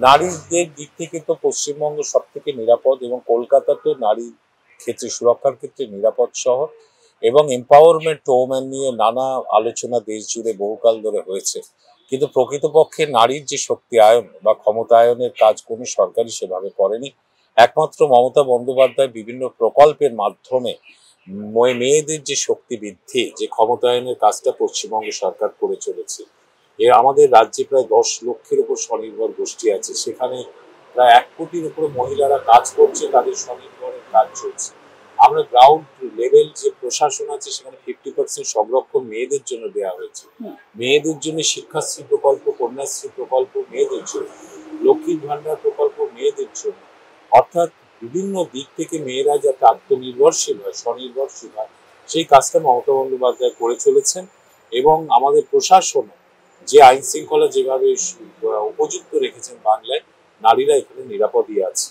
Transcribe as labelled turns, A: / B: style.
A: নারীদের দিক থেকে তো পশ্চিমবঙ্গ সব থেকে নিরাপদ, এবং কলকাতা তো নারী ক্ষেত্রে সুরক্ষার ক্ষেত্রে নিরাপদ শহর, এবং এম্পাওয়ারমেন্ট ওমেন নিয়ে নানা আলোচনা দেশ জুড়ে বহুকাল ধরে হয়েছে। কিন্তু প্রকৃতপক্ষে নারীর যে শক্তিয়ায়ন বা ক্ষমতায়নের কাজ কোনো সরকারই সেভাবে করেনি। একমাত্র মমতা বন্দ্যোপাধ্যায় বিভিন্ন প্রকল্পের মাধ্যমে মেয়েদের যে শক্তি বৃদ্ধি, যে ক্ষমতায়নের কাজটা পশ্চিমবঙ্গ সরকার করে চলেছে। আমাদের রাজ্যে প্রায় 10 লক্ষের উপর স্বনির্ভর গোষ্ঠী আছে, সেখানে প্রায় 1 কোটির উপরে মহিলারা কাজ করছে, তাদের স্বনির্ভরের কাজ চলছে। আমরা গ্রাউন্ড লেভেল যে প্রশাসন আছে সেখানে 50% সংরক্ষণ মেয়েদের জন্য দেওয়া হয়েছে। মেয়েদের জন্য শিক্ষাশ্রী প্রকল্প, কন্যাশ্রী প্রকল্প মেয়েদের জন্য, লক্ষ্মীর ভান্ডার প্রকল্প মেয়েদের জন্য। অর্থাৎ বিভিন্ন দিক থেকে মেয়েরা যাতে আত্মনির্ভরশীল হয়, স্বনির্ভরশীল হয়, সেই কাজটা মমতা বন্দ্যোপাধ্যায় করে চলেছেন। এবং আমাদের প্রশাসন যে আইন শৃঙ্খলা যেভাবে উপযুক্ত রেখেছেন বাংলায়, নারীরা এখানে নিরাপদই আছে।